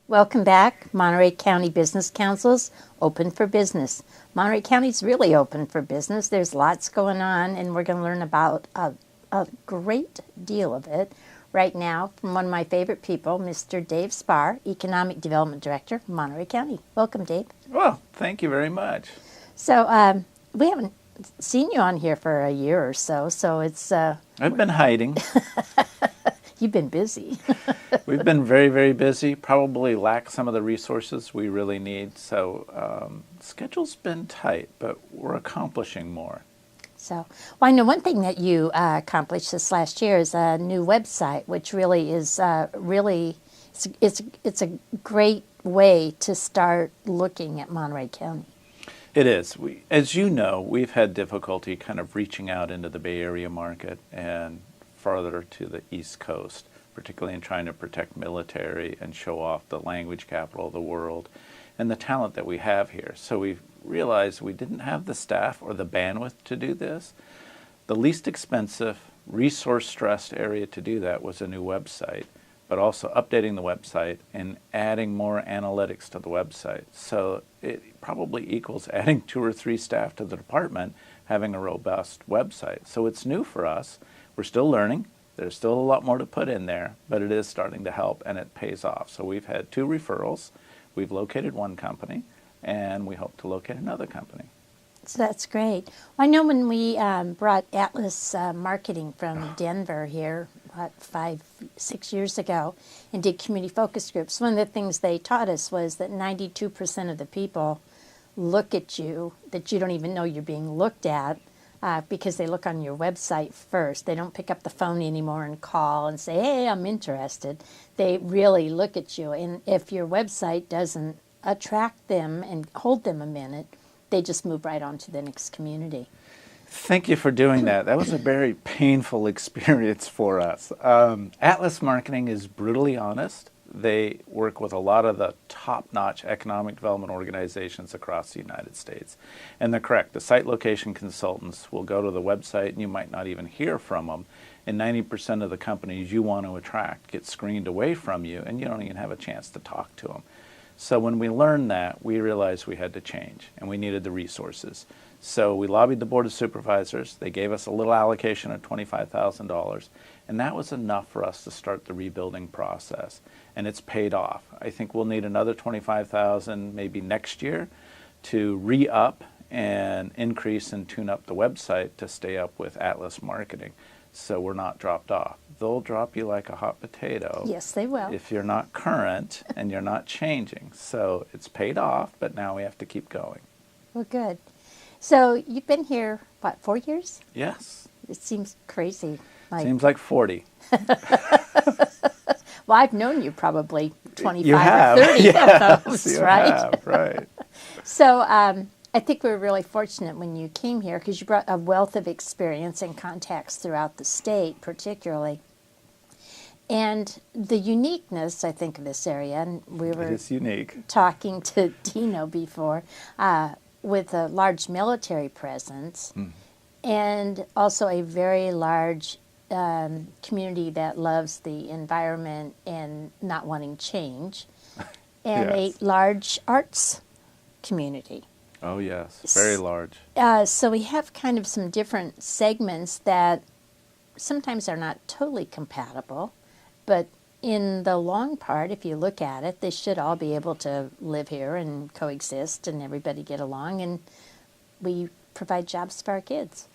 Welcome back. Monterey County Business Council's open for business. Monterey County's really open for business. There's lots going on, and we're going to learn about a great deal of it right now from one of my favorite people, Mr. Dave Spaur, Economic Development Director, Monterey County. Welcome, Dave. Well, thank you very much. So we haven't seen you on here for a year or so, so it's... I've been hiding. You've been busy. We've been very, very busy, probably lack some of the resources we really need. So schedule's been tight, but we're accomplishing more. So, well, I know one thing that you accomplished this last year is a new website, which really is it's a great way to start looking at Monterey County. It is. As you know, we've had difficulty kind of reaching out into the Bay Area market and farther to the East Coast, particularly in trying to protect military and show off the language capital of the world and the talent that we have here. So we've realized we didn't have the staff or the bandwidth to do this. The least expensive, resource-stressed area to do that was a new website, but also updating the website and adding more analytics to the website. So it probably equals adding 2 or 3 staff to the department, having a robust website. So it's new for us. We're still learning. There's still a lot more to put in there, but it is starting to help, and it pays off. So we've had 2 referrals. We've located one company, and we hope to locate another company. So that's great. Well, I know when we brought Atlas Marketing from Denver here, 5-6 years ago, and did community focus groups, one of the things they taught us was that 92% of the people look at you, that you don't even know you're being looked at, because they look on your website first. They don't pick up the phone anymore and call and say, hey, I'm interested. They really look at you. And if your website doesn't attract them and hold them a minute, they just move right on to the next community. Thank you for doing that. That was a very painful experience for us. Atlas Marketing is brutally honest. They work with a lot of the top-notch economic development organizations across the United States. And they're correct. The site location consultants will go to the website and you might not even hear from them. And 90% of the companies you want to attract get screened away from you and you don't even have a chance to talk to them. So when we learned that, we realized we had to change and we needed the resources. So we lobbied the Board of Supervisors. They gave us a little allocation of $25,000, and that was enough for us to start the rebuilding process. And it's paid off. I think we'll need another $25,000 maybe next year to re-up and increase and tune up the website to stay up with Atlas Marketing, so we're not dropped off. They'll drop you like a hot potato. Yes, they will. If you're not current and you're not changing. So it's paid off, but now we have to keep going. Well, good. So you've been here, what, 4 years? Yes. It seems crazy. Seems like 40. Well, I've known you probably 25 you have. or 30 yes, of those, you right? Have, right. So I think we were really fortunate when you came here because you brought a wealth of experience and contacts throughout the state, particularly. And the uniqueness, I think, of this area, and we were It is unique. talking to Dino before, with a large military presence and also a very large community that loves the environment and not wanting change, and Yes. a large arts community. Oh, yes. Very large. So we have kind of some different segments that sometimes are not totally compatible, but in the long part, if you look at it, they should all be able to live here and coexist and everybody get along, and we provide jobs for our kids.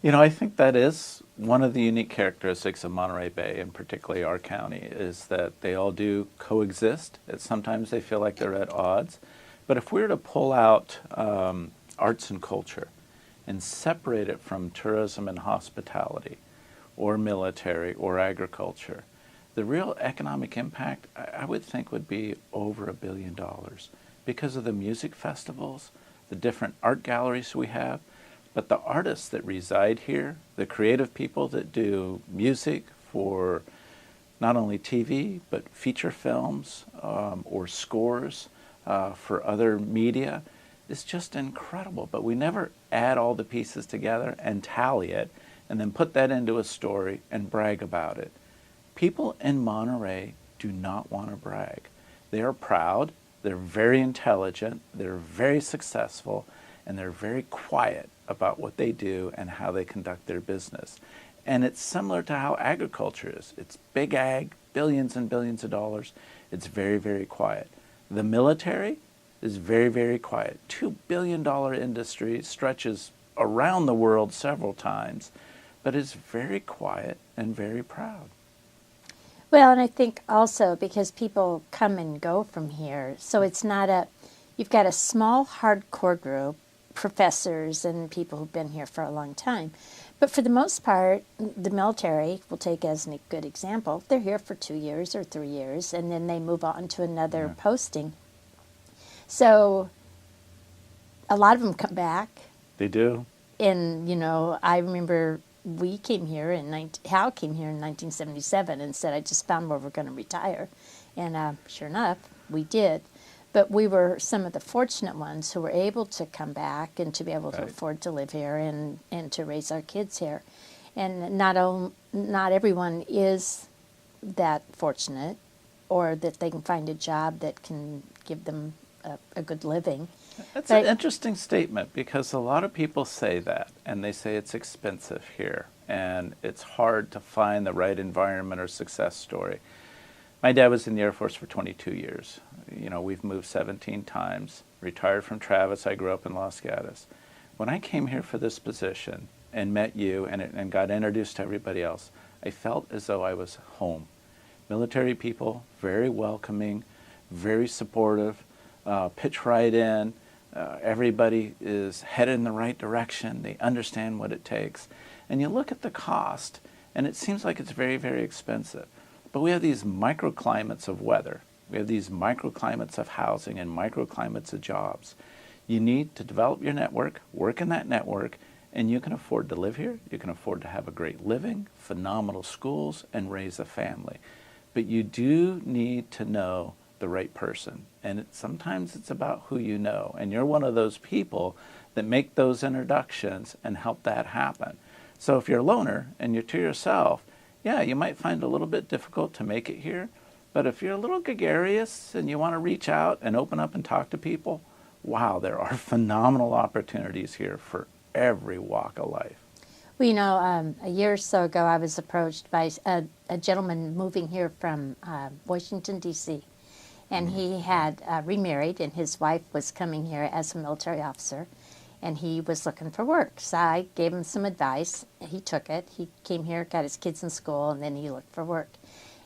You know, I think that is one of the unique characteristics of Monterey Bay, and particularly our county, is that they all do coexist. Sometimes they feel like they're at odds. But if we were to pull out arts and culture and separate it from tourism and hospitality or military or agriculture, the real economic impact, I would think, would be over $1 billion because of the music festivals, the different art galleries we have, but the artists that reside here, the creative people that do music for not only TV, but feature films or scores for other media, is just incredible. But we never add all the pieces together and tally it and then put that into a story and brag about it. People in Monterey do not want to brag. They are proud, they're very intelligent, they're very successful, and they're very quiet about what they do and how they conduct their business. And it's similar to how agriculture is. It's big ag, billions and billions of dollars. It's very, very quiet. The military is very, very quiet. $2 billion industry, stretches around the world several times, but is very quiet and very proud. Well, and I think also because people come and go from here, so it's not you've got a small hardcore group, professors and people who've been here for a long time. But for the most part, the military, we'll take as a good example, they're here for 2 years or 3 years, and then they move on to another posting. So a lot of them come back. They do. And, I remember we came here Hal came here in 1977 and said, I just found where we're going to retire. And sure enough, we did. But we were some of the fortunate ones who were able to come back and to be able to afford to live here and to raise our kids here. And not everyone is that fortunate, or that they can find a job that can give them a good living. That's an interesting statement, because a lot of people say that, and they say it's expensive here, and it's hard to find the right environment or success story. My dad was in the Air Force for 22 years. We've moved 17 times. Retired from Travis. I grew up in Los Gatos. When I came here for this position and met you and got introduced to everybody else, I felt as though I was home. Military people, very welcoming, very supportive, pitch right in. Everybody is headed in the right direction. They understand what it takes. And you look at the cost, and it seems like it's very, very expensive. But we have these microclimates of weather. We have these microclimates of housing and microclimates of jobs. You need to develop your network, work in that network, and you can afford to live here. You can afford to have a great living, phenomenal schools, and raise a family. But you do need to know the right person. And sometimes it's about who you know. And you're one of those people that make those introductions and help that happen. So if you're a loner and you're to yourself, yeah, you might find it a little bit difficult to make it here. But if you're a little gregarious and you want to reach out and open up and talk to people, wow, there are phenomenal opportunities here for every walk of life. Well, a year or so ago, I was approached by a gentleman moving here from Washington, D.C., and he had remarried, and his wife was coming here as a military officer, and he was looking for work. So I gave him some advice. He took it. He came here, got his kids in school, and then he looked for work.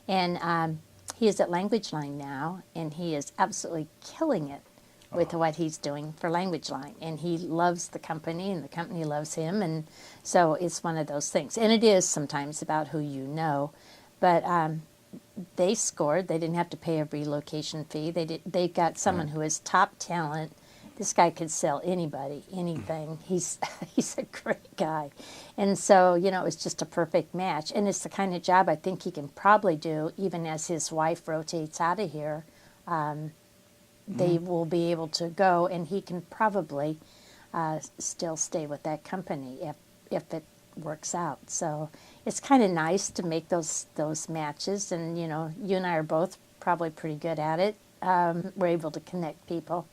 And he is at Language Line now, and he is absolutely killing it with what he's doing for Language Line. And he loves the company, and the company loves him. And so it's one of those things. And it is sometimes about who you know. But they scored. They didn't have to pay a relocation fee. They got someone who is top talent. This guy could sell anybody, anything. He's a great guy. And so, it's just a perfect match. And it's the kind of job I think he can probably do even as his wife rotates out of here. They will be able to go, and he can probably still stay with that company if it works out. So it's kind of nice to make those matches. And, you and I are both probably pretty good at it. We're able to connect people.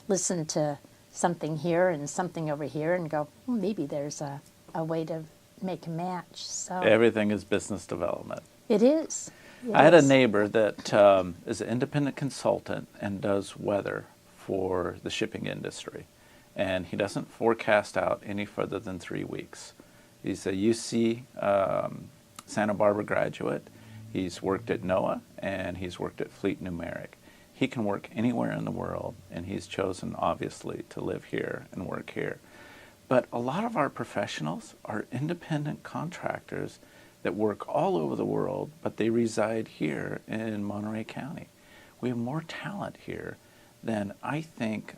Listen to something here and something over here and go, well, maybe there's a way to make a match. So Everything is business development. It is. I had a neighbor that is an independent consultant and does weather for the shipping industry. And he doesn't forecast out any further than 3 weeks. He's a UC Santa Barbara graduate. He's worked at NOAA, and he's worked at Fleet Numeric. He can work anywhere in the world, and he's chosen, obviously, to live here and work here. But a lot of our professionals are independent contractors that work all over the world, but they reside here in Monterey County. We have more talent here than I think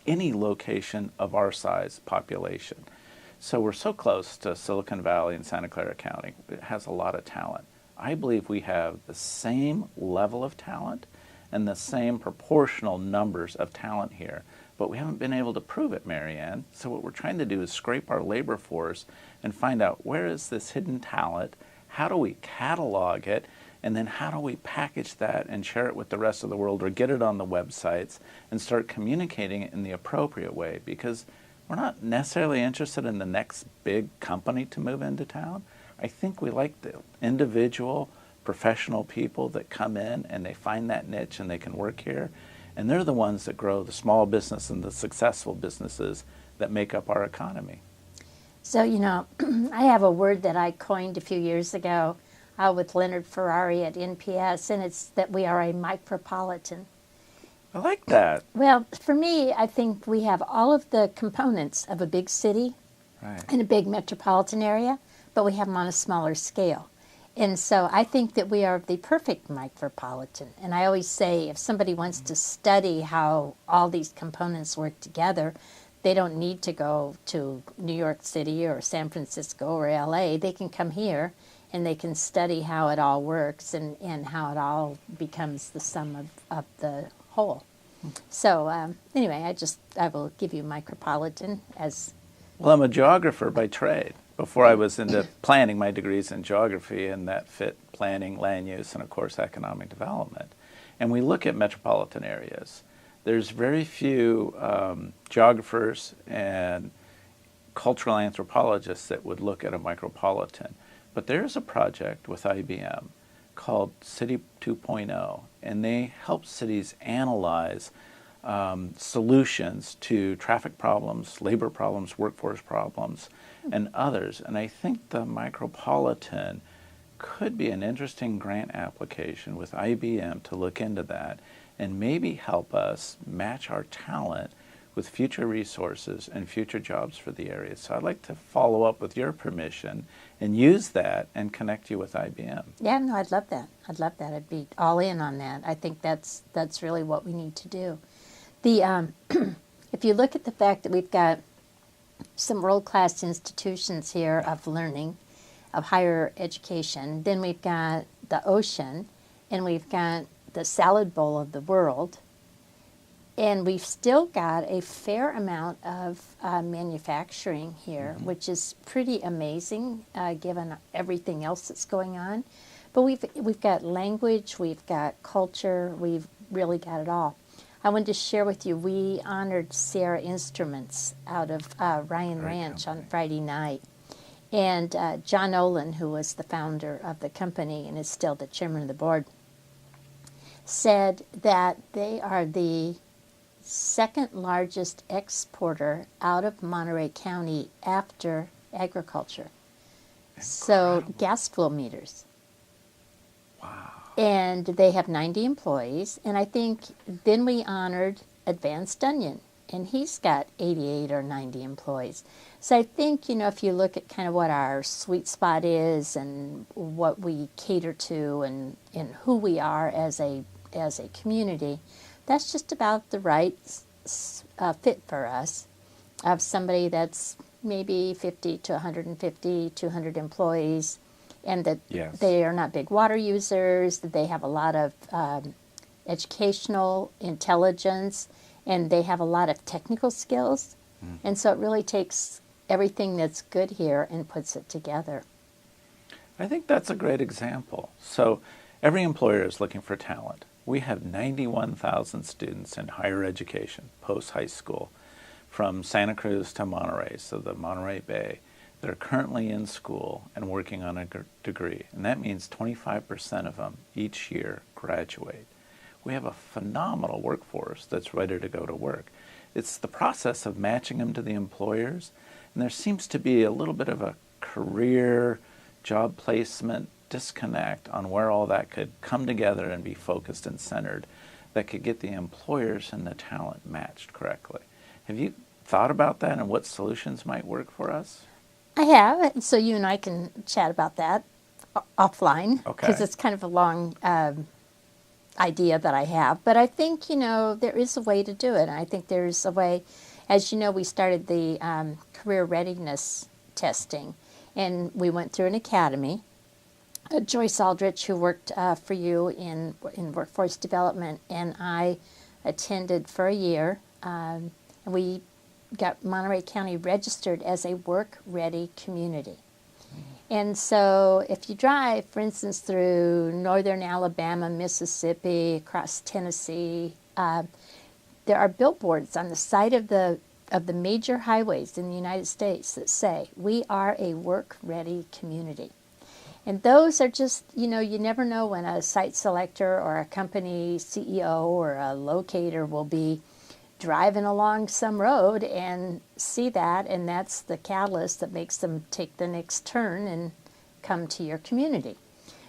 any location of our size population. So we're so close to Silicon Valley and Santa Clara County. It has a lot of talent. I believe we have the same level of talent and the same proportional numbers of talent here. But we haven't been able to prove it, Marianne. So what we're trying to do is scrape our labor force and find out where is this hidden talent, how do we catalog it, And then how do we package that and share it with the rest of the world or get it on the websites and start communicating it in the appropriate way? Because we're not necessarily interested in the next big company to move into town. I think we like the individual professional people that come in and they find that niche and they can work here. And they're the ones that grow the small business and the successful businesses that make up our economy. So, I have a word that I coined a few years ago with Leonard Ferrari at NPS, and it's that we are a micropolitan. I like that. Well, for me, I think we have all of the components of a big city and a big metropolitan area, but we have them on a smaller scale. And so I think that we are the perfect micropolitan. And I always say if somebody wants to study how all these components work together, they don't need to go to New York City or San Francisco or LA. They can come here and they can study how it all works and how it all becomes the sum of the whole. So anyway, I will give you micropolitan as... Well, I'm a geographer by trade. Before I was into planning, my degree's in geography, and that fit planning, land use, and of course economic development. And we look at metropolitan areas. There's very few geographers and cultural anthropologists that would look at a micropolitan. But there's a project with IBM called City 2.0, and they help cities analyze solutions to traffic problems, labor problems, workforce problems, and others. And I think the micropolitan could be an interesting grant application with IBM to look into that and maybe help us match our talent with future resources and future jobs for the area. So I'd like to follow up with your permission and use that and connect you with IBM. Yeah, no, I'd love that. I'd be all in on that. I think that's really what we need to do. If you look at the fact that we've got some world-class institutions here of learning, of higher education, then we've got the ocean, and we've got the salad bowl of the world, and we've still got a fair amount of manufacturing here, which is pretty amazing given everything else that's going on. But we've got language, we've got culture, we've really got it all. I wanted to share with you, we honored Sierra Instruments out of Ryan Ranch on Friday night. And John Olin, who was the founder of the company and is still the chairman of the board, said that they are the second largest exporter out of Monterey County after agriculture. Incredible. So gas flow meters. Wow. And they have 90 employees. And I think then we honored Advanced Onion, and he's got 88 or 90 employees. So I think, if you look at kind of what our sweet spot is and what we cater to and who we are as a community, that's just about the right fit for us of somebody that's maybe 50 to 150, 200 employees, and that they are not big water users, that they have a lot of educational intelligence, and they have a lot of technical skills. And so it really takes everything that's good here and puts it together. I think that's a great example. So every employer is looking for talent. We have 91,000 students in higher education, post-high school, from Santa Cruz to Monterey, so the Monterey Bay. They're currently in school and working on a degree, and that means 25% of them each year graduate. We have a phenomenal workforce that's ready to go to work. It's the process of matching them to the employers, and there seems to be a little bit of a career job placement disconnect on where all that could come together and be focused and centered that could get the employers and the talent matched correctly. Have you thought about that and what solutions might work for us? I have, so you and I can chat about that offline, because it's kind of a long idea that I have. But I think, there is a way to do it. And I think there's a way, as you know, we started the career readiness testing, and we went through an academy. Joyce Aldrich, who worked for you in workforce development, and I attended for a year, and we got Monterey County registered as a work-ready community. And so if you drive, for instance, through northern Alabama, Mississippi, across Tennessee, there are billboards on the side of the major highways in the United States that say, "We are a work-ready community." And those are just, you know, you never know when a site selector or a company CEO or a locator will be driving along some road and see that, and that's the catalyst that makes them take the next turn and come to your community.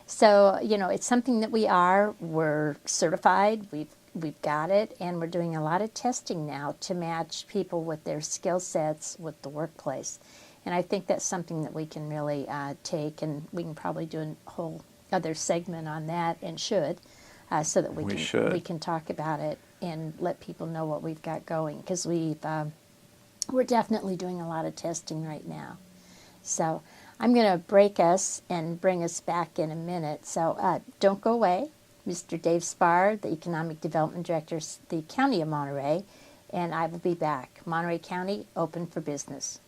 So, you know, it's something that we're certified, we've got it, and we're doing a lot of testing now to match people with their skill sets with the workplace. And I think that's something that we can really take, and we can probably do a whole other segment on that, and should, so that we can talk about it and let people know what we've got going, because we're definitely doing a lot of testing right now. So I'm going to break us and bring us back in a minute. So don't go away. Mr. Dave Spaur, the Economic Development Director, the County of Monterey, and I will be back. Monterey County, open for business.